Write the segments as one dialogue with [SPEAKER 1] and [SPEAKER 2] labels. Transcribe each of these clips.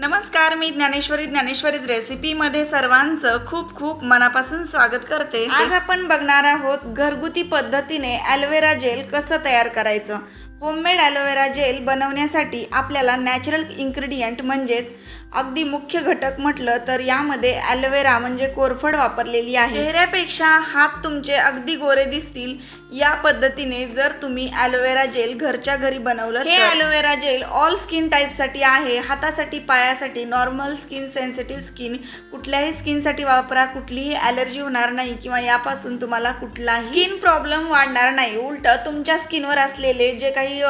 [SPEAKER 1] नमस्कार, मी ज्ञानेश्वरीज रेसिपीमध्ये सर्वांचं खूप खूप मनापासून स्वागत करते। आज आपण बघणार आहोत घरगुती पद्धतीने ॲलोवेरा जेल कसं तयार करायचं। होममेड ॲलोवेरा जेल बनवण्यासाठी आपल्याला नॅचरल इन्ग्रेडियंट म्हणजेच अगदी मुख्य घटक म्हटलं तर यामध्ये ॲलोवेरा म्हणजे कोरफड वापरलेली आहे। चेहऱ्यापेक्षा हात तुमचे अगदी गोरे दिसतील या पद्धतीने जर तुम्ही ॲलोवेरा जेल घरच्या घरी बनवलं हे ॲलोवेरा जेल ऑल स्किन टाईपसाठी आहे। हातासाठी, पायासाठी, नॉर्मल स्किन, सेन्सिटिव्ह स्किन, कुठल्याही स्किनसाठी वापरा। कुठलीही ॲलर्जी होणार नाही किंवा यापासून तुम्हाला कुठलाही स्किन प्रॉब्लेम वाढणार नाही। उलट तुमच्या स्किनवर असलेले जे काही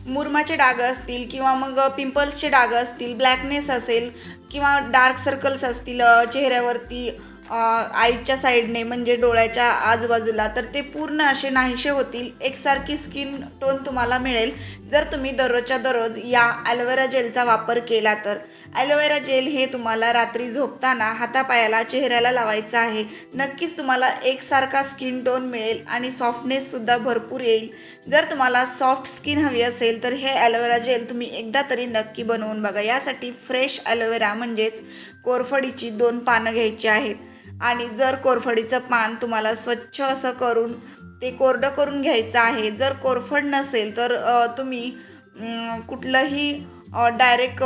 [SPEAKER 1] मुरमाचे डाग असतील किंवा मग पिंपल्सचे डाग असतील, ब्लॅकनेस असेल किंवा डार्क सर्कल्स असतील चेहऱ्यावरती आईच्या साईडने म्हणजे डोळ्याच्या आजूबाजूला, तर ते पूर्ण असे नाहीसे होतील। एकसारखी स्किन टोन तुम्हाला मिळेल जर तुम्ही दररोजच्या दररोज या ॲलोवेरा जेलचा वापर केला तर। ॲलोवेरा जेल हे तुम्हाला रात्री झोपताना हातापायाला, चेहऱ्याला लावायचं आहे। नक्कीच तुम्हाला एकसारखा स्किन टोन मिळेल आणि सॉफ्टनेससुद्धा भरपूर येईल। जर तुम्हाला सॉफ्ट स्किन हवी असेल तर हे ॲलोवेरा जेल तुम्ही एकदा तरी नक्की बनवून बघा। यासाठी फ्रेश ॲलोवेरा म्हणजेच कोरफडीची 2 पानं घ्यायची आहेत आणि जर कोरफडीचं पान तुम्हाला स्वच्छ असं करून ते कोरडं करून घ्यायचं आहे। जर कोरफड नसेल तर तुम्ही कुठलंही डायरेक्ट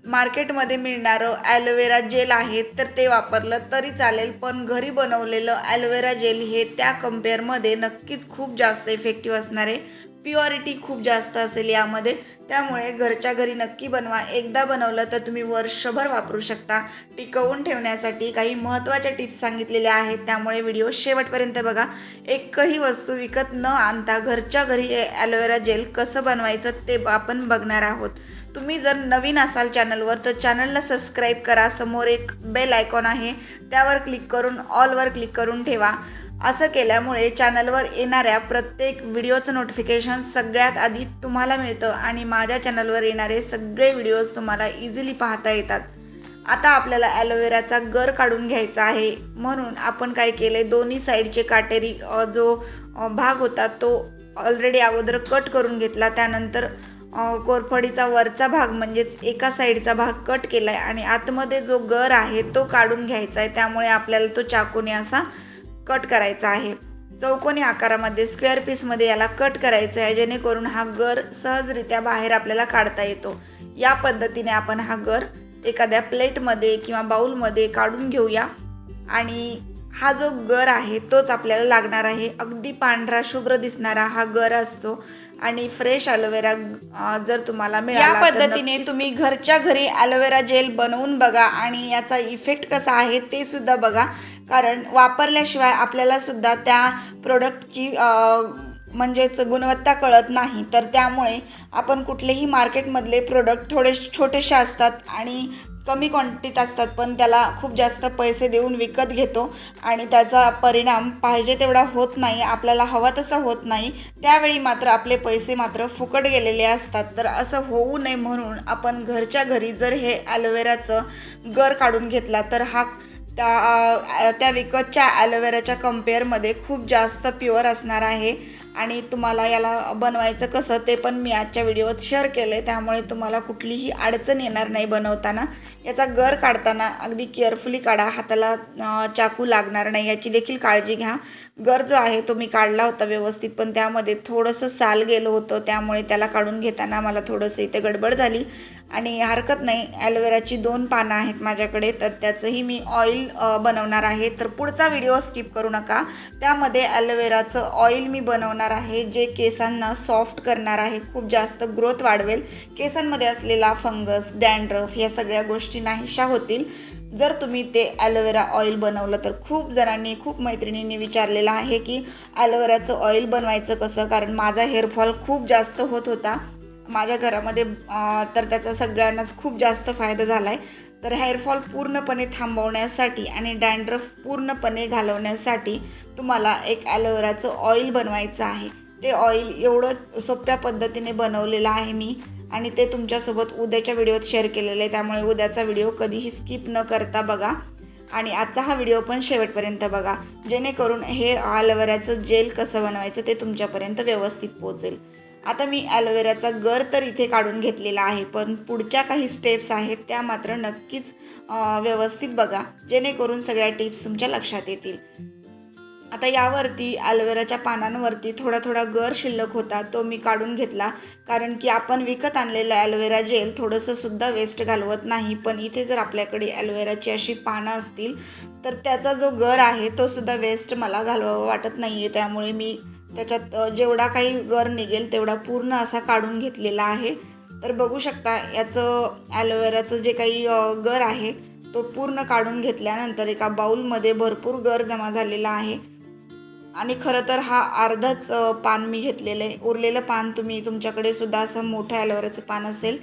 [SPEAKER 1] मार्केटमध्ये मिळणारं ॲलोवेरा जेल आहे तर ते वापरलं तरी चालेल, पण घरी बनवलेलं ॲलोवेरा जेल हे त्या कम्पेअरमध्ये नक्कीच खूप जास्त इफेक्टिव्ह असणार आहे। प्युअरिटी खूप जास्त असेल यामध्ये, त्यामुळे घरच्या घरी नक्की बनवा। एकदा बनवलं तर तुम्ही वर्षभर वापरू शकता। टिकवून ठेवण्यासाठी काही महत्त्वाच्या टिप्स सांगितलेल्या आहेत, त्यामुळे व्हिडिओ शेवटपर्यंत बघा। एकही वस्तू विकत न आणता घरच्या घरी ॲलोवेरा जेल कसं बनवायचं ते आपण बघणार आहोत। तुम्ही जर नवीन असाल चॅनलवर तर चॅनलला सबस्क्राईब करा। समोर एक बेल आयकॉन आहे त्यावर क्लिक करून ऑलवर क्लिक करून ठेवा। असं केल्यामुळे चॅनलवर येणाऱ्या प्रत्येक व्हिडिओचं नोटिफिकेशन सगळ्यात आधी तुम्हाला मिळतं आणि माझ्या चॅनलवर येणारे सगळे व्हिडिओज तुम्हाला इझिली पाहता येतात। आता आपल्याला ॲलोवेराचा गर काढून घ्यायचा आहे, म्हणून आपण काय केले, दोन्ही साईडचे काटेरी जो भाग होता तो ऑलरेडी अगोदर कट करून घेतला। त्यानंतर कोरफडीचा वरचा भाग म्हणजेच एका साईडचा भाग कट केला आहे आणि आतमध्ये जो गर आहे तो काढून घ्यायचा आहे। त्यामुळे आपल्याला तो चाकूने असा कट करायचा आहे। चौकोनी आकारामध्ये स्क्वेअर पीसमध्ये याला कट करायचं आहे, जेणेकरून हा गर सहजरित्या बाहेर आपल्याला काढता येतो। या पद्धतीने आपण हा गर एखाद्या प्लेटमध्ये किंवा बाउलमध्ये काढून घेऊया आणि हा जो गर आहे तोच आपल्याला लागणार आहे। अगदी पांढरा शुभ्र दिसणारा हा गर असतो आणि फ्रेश ॲलोवेरा जर तुम्हाला मिळाला या पद्धतीने तुम्ही घरच्या घरी ॲलोवेरा जेल बनवून बघा आणि याचा इफेक्ट कसा आहे ते सुद्धा बघा, कारण वापरल्याशिवाय आपल्याला सुद्धा त्या प्रोडक्टची म्हणजेच गुणवत्ता कळत नाही। तर त्यामुळे आपण कुठलेही मार्केटमधले प्रोडक्ट थोडे छोटेसे असतात आणि कमी क्वांटिटीत असतात, पण त्याला खूप जास्त पैसे देऊन विकत घेतो आणि त्याचा परिणाम पाहिजे तेवढा होत नाही, आपल्याला हवा तसा होत नाही। त्यावेळी मात्र आपले पैसे मात्र फुकट गेलेले असतात। तर असं होऊ नये म्हणून आपण घरच्या घरी जर हे ॲलोवेराचं गर काढून घेतला तर हा त्या विकतच्या ॲलोवेराच्या कम्पेअरमध्ये खूप जास्त प्युअर असणार आहे आणि तुम्हाला याला बनवायचं कसं ते पण मी आजच्या व्हिडिओत शेअर केलं आहे, त्यामुळे तुम्हाला कुठलीही अडचण येणार नाही बनवताना। याचा गर काढताना अगदी केअरफुली काढा, हाताला चाकू लागणार नाही याची देखील काळजी घ्या। गर जो आहे तो मी काढला होता व्यवस्थित, पण त्यामध्ये थोडंसं साल गेलं होतं, त्यामुळे त्याला काढून घेताना मला थोडंसं इथे गडबड झाली आणि हरकत नाही। ॲलोवेराची 2 पानं आहेत माझ्याकडे, तर त्याचंही मी ऑइल बनवणार आहे, तर पुढचा व्हिडिओ स्किप करू नका। त्यामध्ये ॲलोवेराचं ऑइल मी बनवणार आहे जे केसांना सॉफ्ट करणार आहे, खूप जास्त ग्रोथ वाढवेल। केसांमध्ये असलेला फंगस, डॅन्ड्रफ या सगळ्या गोष्टी नाहीशा होतील जर तुम्ही ते ॲलोवेरा ऑइल बनवलं तर। खूप जणांनी, खूप मैत्रिणींनी विचारलेलं आहे की ॲलोवेराचं ऑइल बनवायचं कसं, कारण माझा हेअरफॉल खूप जास्त होत होता माझ्या घरामध्ये, तर त्याचा सगळ्यांनाच खूप जास्त फायदा झाला आहे। तर हेअरफॉल पूर्णपणे थांबवण्यासाठी आणि डॅन्ड्रफ पूर्णपणे घालवण्यासाठी तुम्हाला एक ॲलोवेराचं ऑइल बनवायचं आहे। ते ऑइल एवढं सोप्या पद्धतीने बनवलेलं आहे मी आणि ते तुमच्यासोबत उद्याच्या व्हिडिओत शेअर केलेलं आहे, त्यामुळे उद्याचा व्हिडिओ कधीही स्किप न करता बघा आणि आजचा हा व्हिडिओ पण शेवटपर्यंत बघा, जेणेकरून हे ॲलोवेराचं जेल कसं बनवायचं ते तुमच्यापर्यंत व्यवस्थित पोहोचेल। आता मी ॲलोवेराचा गर तर इथे काढून घेतलेला आहे, पण पुढच्या काही स्टेप्स आहेत त्या मात्र नक्कीच व्यवस्थित बघा, जेणेकरून सगळ्या टिप्स तुमच्या लक्षात येतील. आता यावरती ॲलोवेराच्या पानांवरती थोडा थोडा गर शिल्लक होता, तो मी काढून घेतला. कारण की आपण विकत आणलेलं ॲलोवेरा जेल थोडंसं सुद्धा वेस्ट घालवत नाही, पण इथे जर आपल्याकडे ॲलोवेराची अशी पानं असतील तर त्याचा जो गर आहे तो सुद्धा वेस्ट मला घालवावा वाटत नाही आहे. त्यामुळे मी त्याच्यात जेवढा काही गर निघेल तेवढा पूर्ण असा काढून घेतलेला आहे. तर बघू शकता याचं ॲलोवेराचं जे काही गर आहे तो पूर्ण काढून घेतल्यानंतर एका बाऊलमध्ये भरपूर गर जमा झालेला आहे. आणि खरं तर हा अर्धाच पान मी घेतलेलं आहे. उरलेलं पान तुम्ही तुमच्याकडे सुद्धा असं मोठं ॲलोवेराचं पान असेल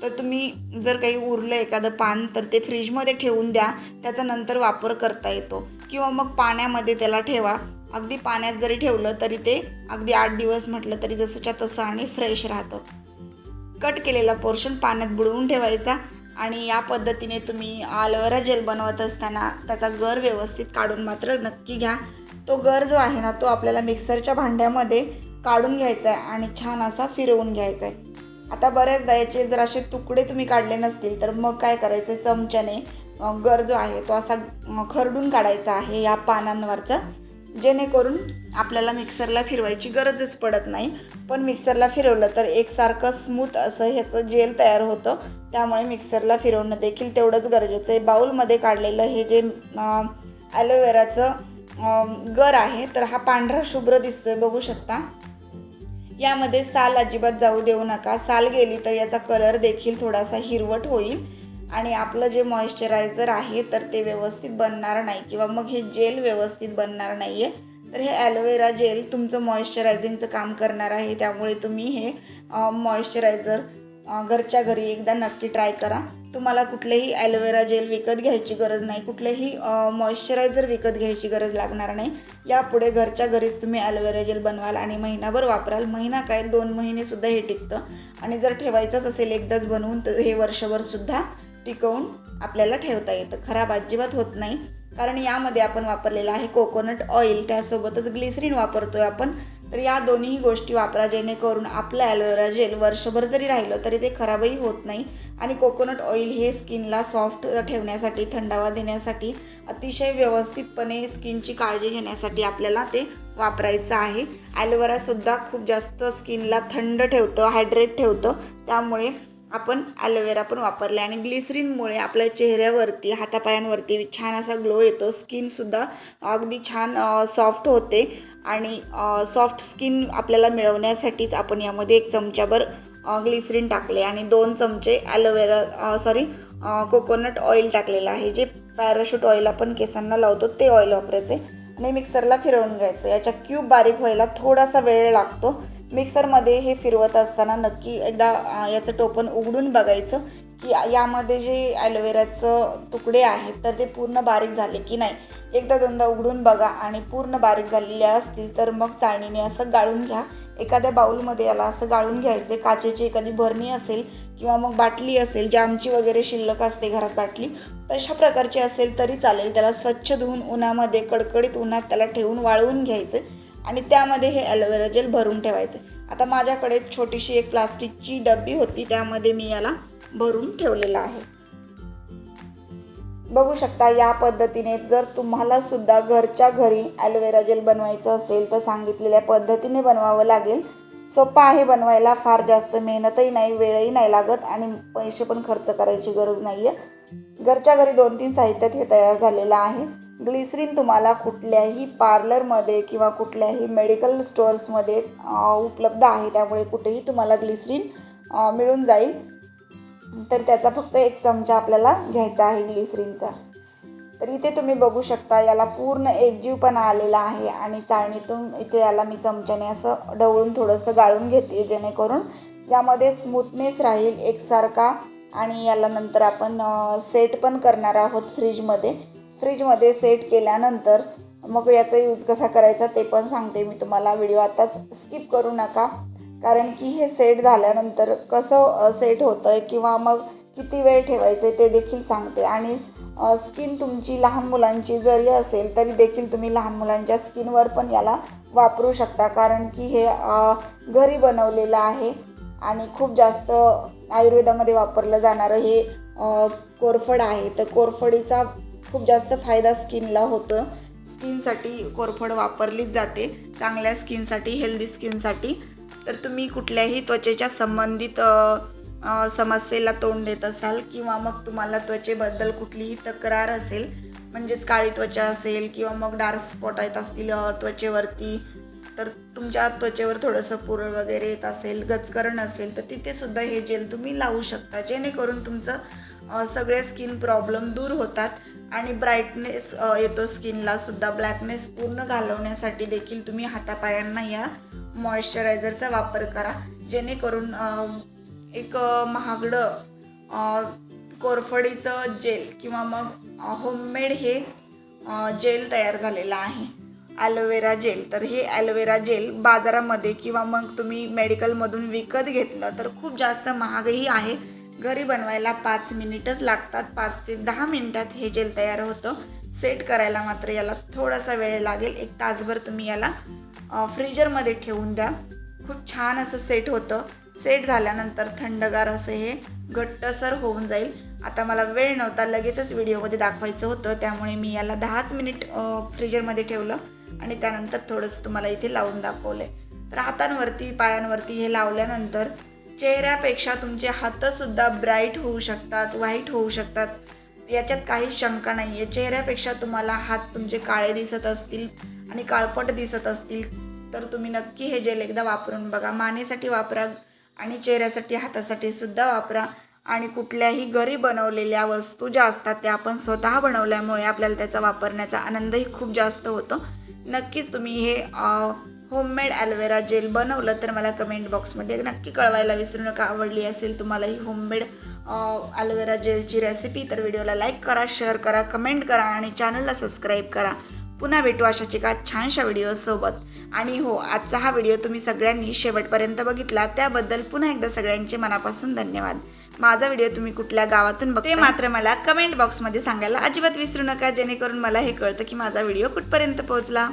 [SPEAKER 1] तर तुम्ही जर काही उरलं एखादं पान तर ते फ्रीजमध्ये ठेवून द्या, त्याचा नंतर वापर करता येतो. किंवा मग पाण्यामध्ये त्याला ठेवा. अगदी पाण्यात जरी ठेवलं तरी ते अगदी 8 दिवस म्हटलं तरी जसंच्या तसं आणि फ्रेश राहतं. कट केलेला पोर्शन पाण्यात बुडवून ठेवायचा आणि या पद्धतीने तुम्ही ॲलोवेरा जेल बनवत असताना त्याचा गर व्यवस्थित काढून मात्र नक्की घ्या. तो गर जो आहे ना तो आपल्याला मिक्सरच्या भांड्यामध्ये काढून घ्यायचा आहे आणि छान असा फिरवून घ्यायचा आहे. आता बऱ्याचदा याचे जर असे तुकडे तुम्ही काढले नसतील तर मग काय करायचं, चमच्याने गर जो आहे तो असा खरडून काढायचा आहे या पानांवरचा, जेणेकरून आपल्याला मिक्सरला फिरवायची गरजच पडत नाही. पण मिक्सरला फिरवलं तर एकसारखं स्मूथ असं ह्याचं जेल तयार होतं, त्यामुळे मिक्सरला फिरवणं देखील तेवढंच गरजेचं आहे. बाऊलमध्ये काढलेलं हे जे ॲलोवेराचं गर आहे तर हा पांढरा शुभ्र दिसतोय, बघू शकता. यामध्ये साल अजिबात जाऊ देऊ नका. साल गेली तर याचा कलर देखील थोडासा हिरवट होईल आणि आपलं जे मॉइश्चरायझर आहे तर ते व्यवस्थित बनणार नाही किंवा मग हे जेल व्यवस्थित बनणार नाही आहे. तर हे ॲलोवेरा जेल तुमचं मॉइश्चरायझिंगचं काम करणार आहे. त्यामुळे तुम्ही हे मॉइश्चरायझर घरच्या घरी एकदा नक्की ट्राय करा. तुम्हाला कुठलेही ॲलोवेरा जेल विकत घ्यायची गरज नाही, कुठलेही मॉइश्चरायझर विकत घ्यायची गरज लागणार नाही. यापुढे घरच्या घरीच तुम्ही ॲलोवेरा जेल बनवाल आणि महिनाभर वापराल. महिना काय 2 महिनेसुद्धा हे टिकतं आणि जर ठेवायचंच असेल एकदाच बनवून तर हे वर्षभरसुद्धा टिकवून आपल्याला ठेवता येतं. खराब अजिबात होत नाही. कारण यामध्ये आपण वापरलेलं आहे कोकोनट ऑइल, त्यासोबतच ग्लिसरीन वापरतोय आपण. तर या दोन्ही गोष्टी वापरा, जेणेकरून आपलं ॲलोवेरा जेल वर्षभर जरी राहिलं तरी ते खराबही होत नाही. आणि कोकोनट ऑइल हे स्किनला सॉफ्ट ठेवण्यासाठी, थंडावा देण्यासाठी, अतिशय व्यवस्थितपणे स्किनची काळजी घेण्यासाठी आपल्याला ते वापरायचं आहे. ॲलोवेरासुद्धा खूप जास्त स्किनला थंड ठेवतं, हायड्रेट ठेवतं, त्यामुळे आपण ॲलोवेरा पण वापरले. आणि ग्लिसरीनमुळे आपल्या चेहऱ्यावरती, हातापायांवरती छान असा ग्लो येतो. स्किनसुद्धा अगदी छान सॉफ्ट होते आणि सॉफ्ट स्किन आपल्याला मिळवण्यासाठीच आपण यामध्ये 1 चमचाभर ग्लिसरीन टाकले आणि 2 चमचे कोकोनट ऑइल टाकलेलं आहे. जे पॅराशूट ऑइल आपण केसांना लावतो ते ऑइल वापरायचे आणि मिक्सरला फिरवून घ्यायचं. याच्या क्यूब बारीक व्हायला थोडासा वेळ लागतो. मिक्सरमध्ये हे फिरवत असताना नक्की एकदा याचं टोपण उघडून बघायचं की यामध्ये जे ॲलोवेराचं तुकडे आहेत तर ते पूर्ण बारीक झाले की नाही. एकदा दोनदा उघडून बघा आणि पूर्ण बारीक झालेले असतील तर मग चाळणीने असं गाळून घ्या. एखाद्या बाऊलमध्ये याला असं गाळून घ्यायचे. काचेची एखादी भरणी असेल किंवा मग बाटली असेल, जामची वगैरे शिल्लक असते घरात बाटली, तशा प्रकारची असेल तरी चालेल. त्याला स्वच्छ धुवून उन्हामध्ये, कडकडीत उन्हात त्याला ठेवून वाळवून घ्यायचे आणि त्यामध्ये हे ॲलोवेरा जेल भरून ठेवायचे. आता माझ्याकडे छोटीशी एक प्लास्टिकची डब्बी होती, त्यामध्ये मी याला भरून ठेवलेला आहे. बघू शकता या पद्धतीने जर तुम्हाला सुद्धा घरच्या घरी ॲलोवेरा जेल बनवायचं असेल तर सांगितलेल्या पद्धतीने बनवावं लागेल. सोपं आहे बनवायला, फार जास्त मेहनतही नाही, वेळही नाही लागत आणि पैसे पण खर्च करायची गरज नाही आहे. घरच्या घरी 2-3 साहित्यात हे तयार झालेलं आहे. ग्लिसरीन तुम्हाला कुठल्याही पार्लरमध्ये किंवा कुठल्याही मेडिकल स्टोअर्समध्ये उपलब्ध आहे, त्यामुळे कुठेही तुम्हाला ग्लिसरीन मिळून जाईल. तर त्याचा फक्त 1 चमचा आपल्याला घ्यायचा आहे ग्लिसरीनचा. तर इथे तुम्ही बघू शकता याला पूर्ण एकजीवपणा आलेला आहे आणि चाळणीतून इथे याला मी चमच्याने असं ढवळून थोडंसं गाळून घेते, जेणेकरून यामध्ये स्मूथनेस राहील एकसारखा. आणि याला नंतर आपण सेट पण करणार आहोत फ्रीजमध्ये सेट केल्यानंतर मग याचा यूज कसा करायचा ते पण सांगते मी तुम्हाला. व्हिडिओ आताच स्किप करू नका, कारण की हे सेट झाल्यानंतर कसं सेट होतं आहे किंवा मग किती वेळ ठेवायचे ते देखील सांगते. आणि स्किन तुमची लहान मुलांची जरी असेल तरी देखील तुम्ही लहान मुलांच्या स्किनवर पण याला वापरू शकता, कारण की हे घरी बनवलेलं आहे आणि खूप जास्त आयुर्वेदामध्ये वापरलं जाणारं हे कोरफड आहे. तर कोरफडीचा खूप जास्त फायदा स्किनला होतो. स्किनसाठी कोरफड वापरलीच जाते, चांगल्या स्किनसाठी, हेल्दी स्किनसाठी. तर तुम्ही कुठल्याही त्वचेच्या संबंधित समस्येला तोंड देत असाल किंवा मग तुम्हाला त्वचेबद्दल कुठलीही तक्रार असेल, म्हणजेच काळी त्वचा असेल किंवा मग डार्क स्पॉट येत असतील त्वचेवरती, तर तुमच्या त्वचेवर थोडंसं पुरळ वगैरे येत असेल, गचकरण असेल, तर तिथे सुद्धा हे जेल तुम्ही लावू शकता, जेणेकरून तुमचं सगळे स्किन प्रॉब्लेम दूर होतात आणि ब्राईटनेस येतो स्किनला सुद्धा. ब्लॅकनेस पूर्ण घालवण्यासाठी देखील तुम्ही हातापायांना या मॉइश्चरायझरचा वापर करा, जेणेकरून एक महागडं कोरफडीचं जेल किंवा मग होममेड हे जेल तयार झालेलं आहे, ॲलोवेरा जेल. तर हे ॲलोवेरा जेल बाजारामध्ये किंवा मग तुम्ही मेडिकलमधून विकत घेतलं तर खूप जास्त महागही आहे. घरी बनवायला 5 मिनिटच लागतात. 5 ते 10 मिनिटात हे जेल तयार होतं. सेट करायला मात्र याला थोडासा वेळ लागेल. 1 तासभर तुम्ही याला फ्रीजरमध्ये ठेवून द्या. खूप छान असं सेट होतं. सेट झाल्यानंतर थंडगार असं हे घट्टसर होऊन जाईल. आता मला वेळ नव्हता, लगेचच व्हिडिओमध्ये दाखवायचं होतं, त्यामुळे मी याला 10च मिनिट फ्रीजरमध्ये ठेवलं आणि त्यानंतर थोडंसं तुम्हाला इथे लावून दाखवलं. तर हातांवरती, पायांवरती हे लावल्यानंतर चेहऱ्यापेक्षा तुमचे हातसुद्धा ब्राईट होऊ शकतात, व्हाईट होऊ शकतात, याच्यात काही शंका नाही आहे. चेहऱ्यापेक्षा तुम्हाला हात तुमचे काळे दिसत असतील आणि काळपट दिसत असतील तर तुम्ही नक्की हे जेल एकदा वापरून बघा. मानेसाठी वापरा आणि चेहऱ्यासाठी, हातासाठी सुद्धा वापरा. आणि कुठल्याही घरी बनवलेल्या वस्तू ज्या असतात त्या आपण स्वतः बनवल्यामुळे आपल्याला त्याचा वापरण्याचा आनंदही खूप जास्त होतो. नक्कीच तुम्ही हे होममेड ॲलोवेरा जेल बनवलं तर मला कमेंट बॉक्समध्ये नक्की कळवायला विसरू नका. आवडली असेल तुम्हाला ही होममेड ॲलोवेरा जेलची रेसिपी तर व्हिडिओला लाईक करा, शेअर करा, कमेंट करा आणि चॅनलला सबस्क्राईब करा. पुन्हा भेटू अशाच एका छानशा व्हिडिओसोबत. आणि हो, आजचा हा व्हिडिओ तुम्ही सगळ्यांनी शेवटपर्यंत बघितला त्याबद्दल पुन्हा एकदा सगळ्यांचे मनापासून धन्यवाद. माझा व्हिडिओ तुम्ही कुठल्या गावातून बघताय ते मात्र मला कमेंट बॉक्समध्ये सांगायला अजिबात विसरू नका, जेणेकरून मला हे कळतं की माझा व्हिडिओ कुठपर्यंत पोहोचला.